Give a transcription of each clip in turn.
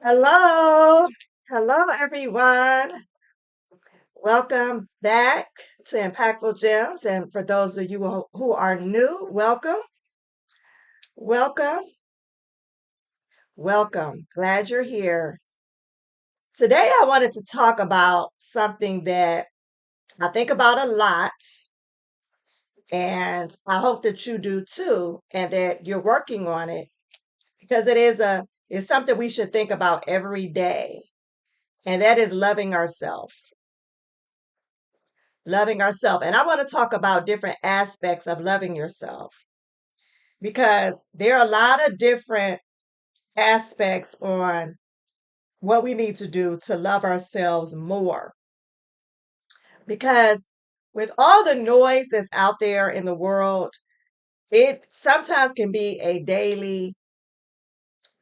Hello. Hello, everyone. Welcome back to Impactful Gems. And for those of you who are new, welcome, welcome, welcome. Glad you're here. Today, I wanted to talk about something that I think about a lot, and I hope that you do too, and that you're working on it because it's something we should think about every day, and that is loving ourselves. Loving ourselves. And I want to talk about different aspects of loving yourself because there are a lot of different aspects on what we need to do to love ourselves more. Because with all the noise that's out there in the world, it sometimes can be a daily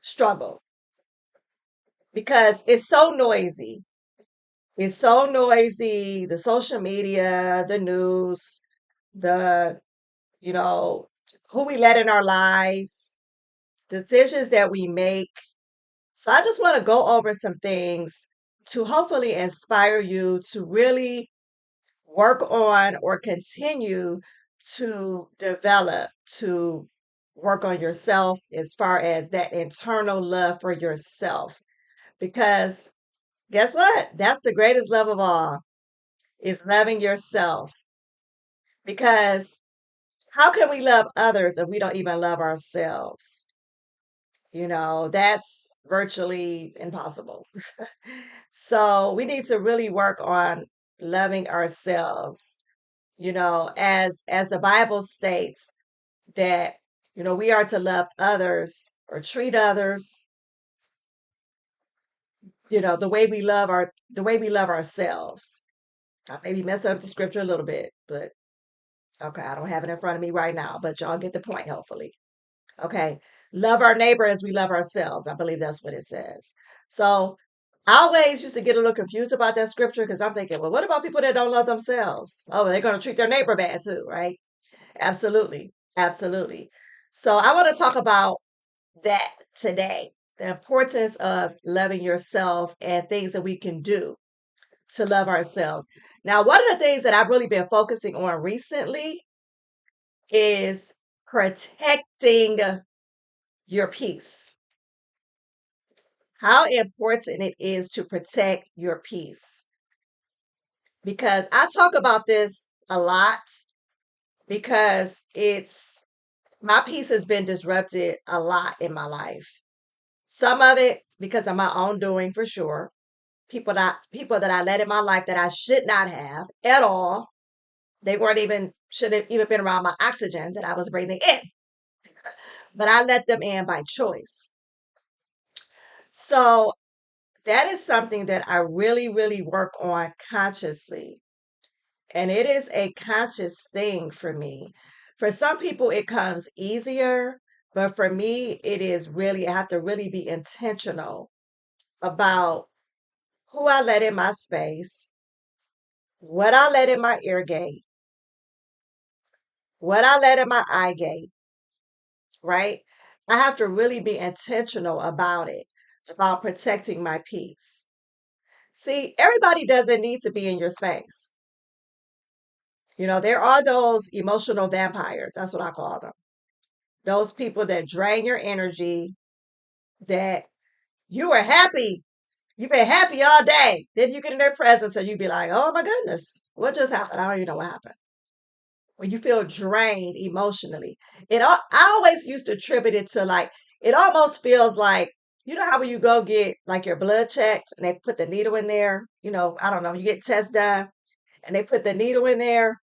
struggle because it's so noisy. It's so noisy, the social media, the news, the, you know, who we let in our lives, decisions that we make. So I just want to go over some things to hopefully inspire you to really work on or continue to develop, to work on yourself as far as that internal love for yourself. Because guess what? That's the greatest love of all is loving yourself. Because how can we love others if we don't even love ourselves? That's virtually impossible. So we need to really work on loving ourselves, as the Bible states that, we are to love others or treat others, the way we love ourselves. I maybe messed up the scripture a little bit, but okay, I don't have it in front of me right now, but y'all get the point, hopefully. Okay. Love our neighbor as we love ourselves. I believe that's what it says. So I always used to get a little confused about that scripture because I'm thinking, well, what about people that don't love themselves? Oh, they're going to treat their neighbor bad too, right? Absolutely. Absolutely. So I want to talk about that today, the importance of loving yourself and things that we can do to love ourselves. Now, one of the things that I've really been focusing on recently is protecting your peace. How important it is to protect your peace. Because I talk about this a lot because my peace has been disrupted a lot in my life. Some of it because of my own doing for sure. People that I let in my life that I should not have at all. They weren't even should have even been around my oxygen that I was breathing in. But I let them in by choice. So that is something that I really, really work on consciously. And it is a conscious thing for me. For some people, it comes easier, but for me, I have to really be intentional about who I let in my space, what I let in my ear gate, what I let in my eye gate, right? I have to really be intentional about it, about protecting my peace. See, everybody doesn't need to be in your space. There are those emotional vampires. That's what I call them. Those people that drain your energy, that you are happy. You've been happy all day. Then you get in their presence and you be like, oh my goodness, what just happened? I don't even know what happened. When you feel drained emotionally. I always used to attribute it to like, it almost feels like, how when you go get like your blood checked and they put the needle in there, I don't know, you get tests done and they put the needle in there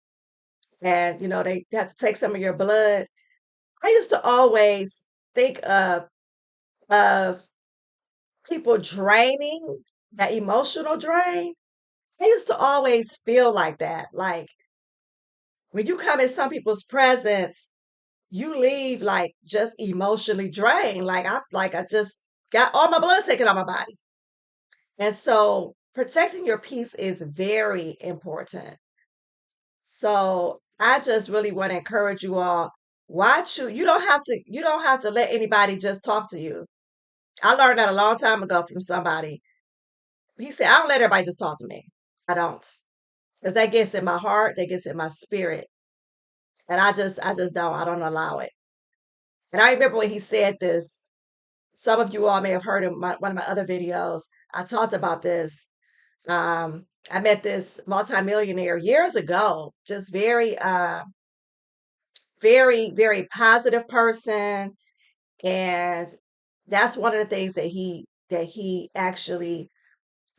and, they have to take some of your blood. I used to always think of people draining, that emotional drain. I used to always feel like that. Like when you come in some people's presence, you leave like just emotionally drained. Like I just got all my blood taken out of my body. And so protecting your peace is very important. So I just really want to encourage you all. You don't have to let anybody just talk to you. I learned that a long time ago from somebody. He said, I don't let everybody just talk to me. I don't. Because that gets in my heart, that gets in my spirit. And I just don't. I don't allow it. And I remember when he said this, some of you all may have heard in one of my other videos. I talked about this. I met this multimillionaire years ago, just very positive person. And that's one of the things that he actually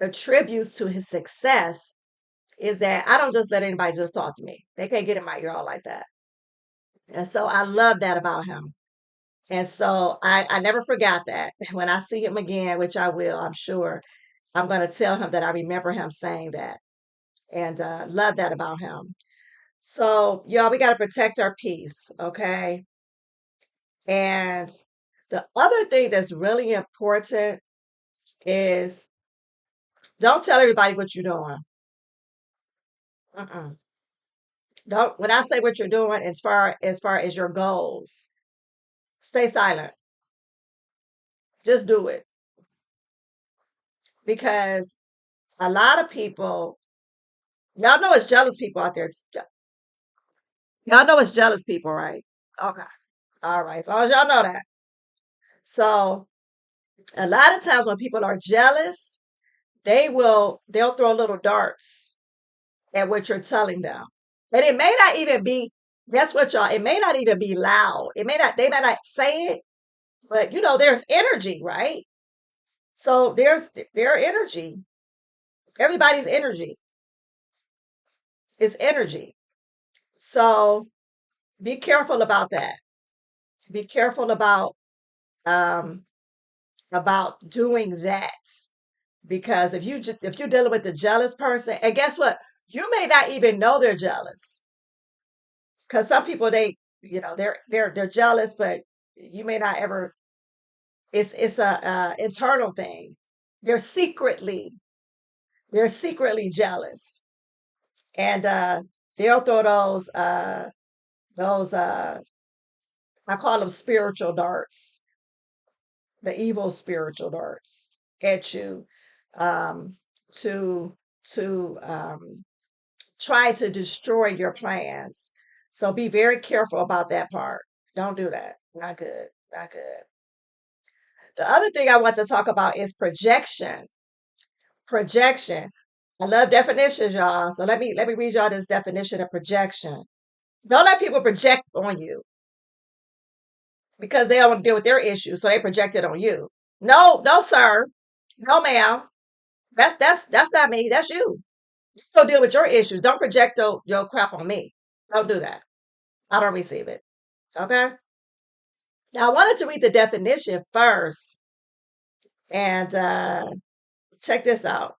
attributes to his success is that I don't just let anybody just talk to me. They can't get in my ear all like that. And so I love that about him. And so I never forgot that. When I see him again, which I will, I'm sure, I'm going to tell him that I remember him saying that and love that about him. So, y'all, we got to protect our peace, okay? And the other thing that's really important is don't tell everybody what you're doing. Mm-mm. Don't. When I say what you're doing, as far as your goals, stay silent. Just do it because a lot of people, y'all know it's jealous people out there. Y'all know it's jealous people, right? Okay. All right. As long as y'all know that. So a lot of times when people are jealous, they'll throw little darts at what you're telling them. And it may not even be, guess what, y'all? It may not even be loud. They may not say it, but there's energy, right? So their energy. Everybody's energy is energy. So be careful about that. Be careful um about doing that because if you're dealing with the jealous person, and guess what? You may not even know they're jealous because some people they're jealous, but you may not ever. It's a internal thing. They're secretly they're secretly jealous, and they'll throw those I call them spiritual darts, the evil spiritual darts at you, um, to try to destroy your plans. So be very careful about that part. Don't do that. Not good. Not good. The other thing I want to talk about is projection. Projection. I love definitions, y'all. So let me read y'all this definition of projection. Don't let people project on you because they don't want to deal with their issues, so they project it on you. No, no, sir. No, ma'am. That's not me. That's you. You go deal with your issues. Don't project your crap on me. Don't do that. I don't receive it. Okay. Now I wanted to read the definition first, and check this out.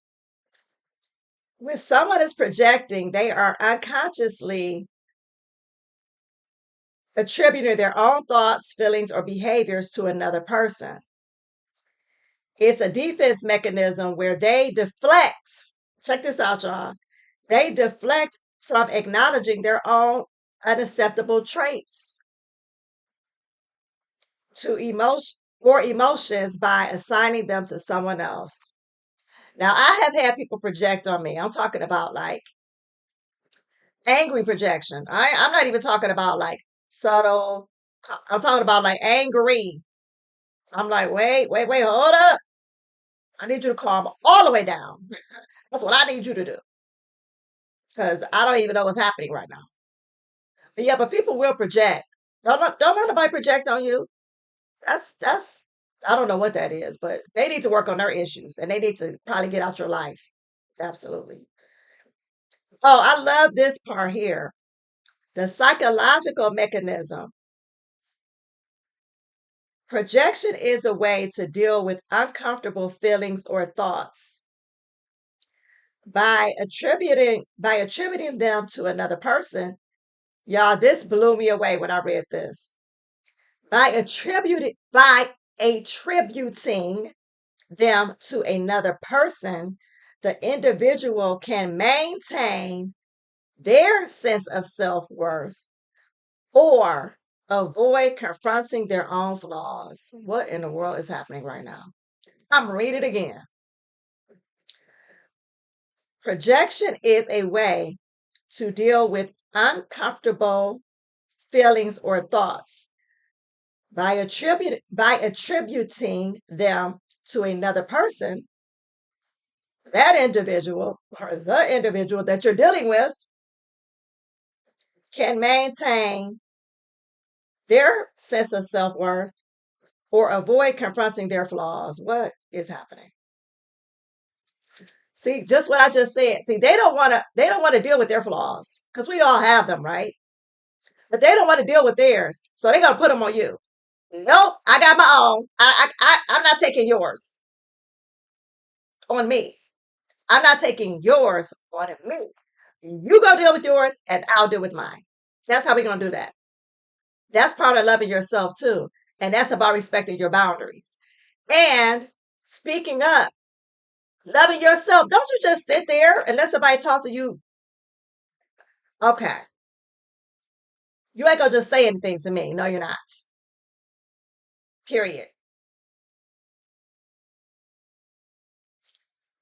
When someone is projecting, they are unconsciously attributing their own thoughts, feelings, or behaviors to another person. It's a defense mechanism where they deflect. Check this out, y'all. They deflect from acknowledging their own unacceptable traits to emotions by assigning them to someone else. Now, I have had people project on me. I'm talking about like angry projection. I'm not even talking about like subtle. I'm talking about like angry. I'm like, wait, hold up. I need you to calm all the way down. That's what I need you to do because I don't even know what's happening right now. But yeah, but people will project. Don't let nobody project on you. That's I don't know what that is, but they need to work on their issues and they need to probably get out your life. Absolutely. Oh, I love this part here. The psychological mechanism. Projection is a way to deal with uncomfortable feelings or thoughts by attributing them to another person. Y'all, this blew me away when I read this. By attributing them to another person, the individual can maintain their sense of self-worth or avoid confronting their own flaws. What in the world is happening right now? I'm reading it again. Projection is a way to deal with uncomfortable feelings or thoughts by attributing them to another person. That individual or the individual that you're dealing with can maintain their sense of self-worth or avoid confronting their flaws. What is happening? See, just what I just said. See, they don't want to deal with their flaws because we all have them, right? But they don't want to deal with theirs. So they're gonna put them on you. Nope, I got my own. I'm not taking yours on me. I'm not taking yours on me. You go deal with yours and I'll deal with mine. That's how we're gonna do that. That's part of loving yourself too. And that's about respecting your boundaries. And speaking up, loving yourself. Don't you just sit there and let somebody talk to you. Okay. You ain't gonna just say anything to me. No, you're not. Period.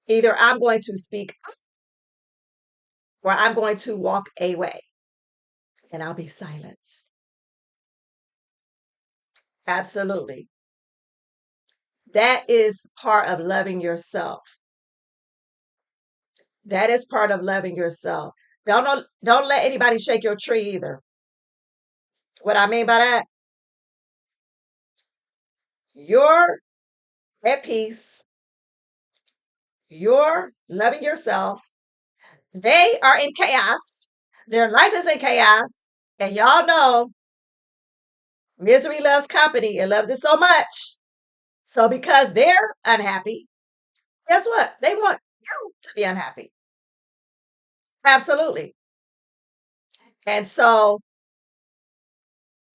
Either I'm going to speak up or I'm going to walk away and I'll be silenced. Absolutely. That is part of loving yourself. That is part of loving yourself. Don't let anybody shake your tree either. What I mean by that, you're at peace, you're loving yourself. They are in chaos. Their life is in chaos. And y'all know misery loves company. It loves it so much. So because they're unhappy, guess what? They want you to be unhappy. Absolutely. And so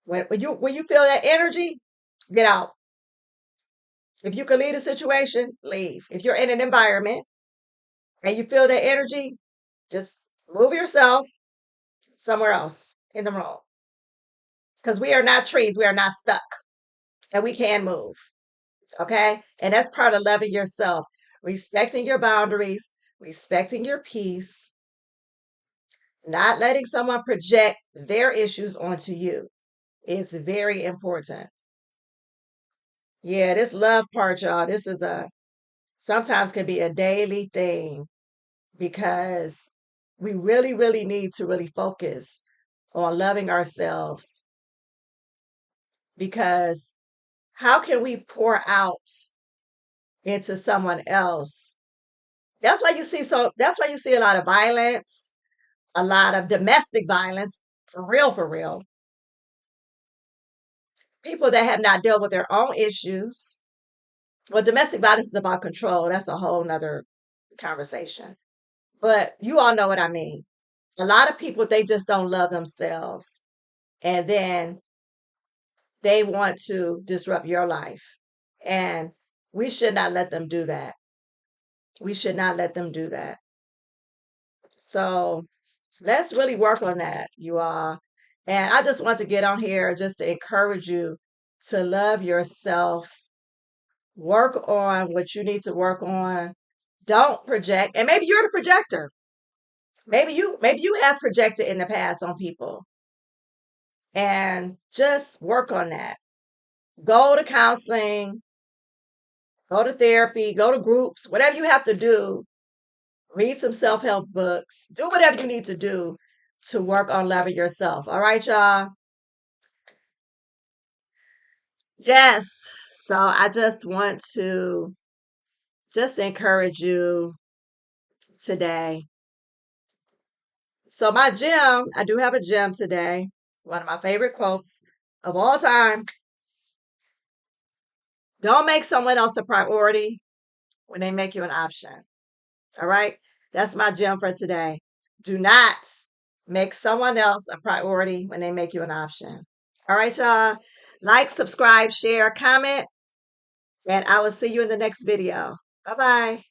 when you feel that energy, get out. If you can leave a situation, leave. If you're in an environment and you feel that energy, just move yourself somewhere else in the room. Because we are not trees, we are not stuck, and we can move. Okay? And that's part of loving yourself, respecting your boundaries, respecting your peace, not letting someone project their issues onto you. It's very important. Yeah, this love part, y'all, this is sometimes can be a daily thing because we really, really need to really focus on loving ourselves because how can we pour out into someone else? That's why you see a lot of violence, a lot of domestic violence, for real. People that have not dealt with their own issues. Well, domestic violence is about control. That's a whole nother conversation. But you all know what I mean. A lot of people, they just don't love themselves. And then they want to disrupt your life. And we should not let them do that. We should not let them do that. So let's really work on that, you all. And I just want to get on here just to encourage you to love yourself, work on what you need to work on. Don't project. And maybe you're the projector. Maybe you have projected in the past on people. And just work on that. Go to counseling, go to therapy, go to groups, whatever you have to do. Read some self-help books. Do whatever you need to do to work on loving yourself. All right, y'all? Yes. So I just want to just encourage you today. So my gym, I do have a gym today. One of my favorite quotes of all time. Don't make someone else a priority when they make you an option. All right? That's my gem for today. Do not make someone else a priority when they make you an option. All right, y'all? Like, subscribe, share, comment, and I will see you in the next video. Bye-bye.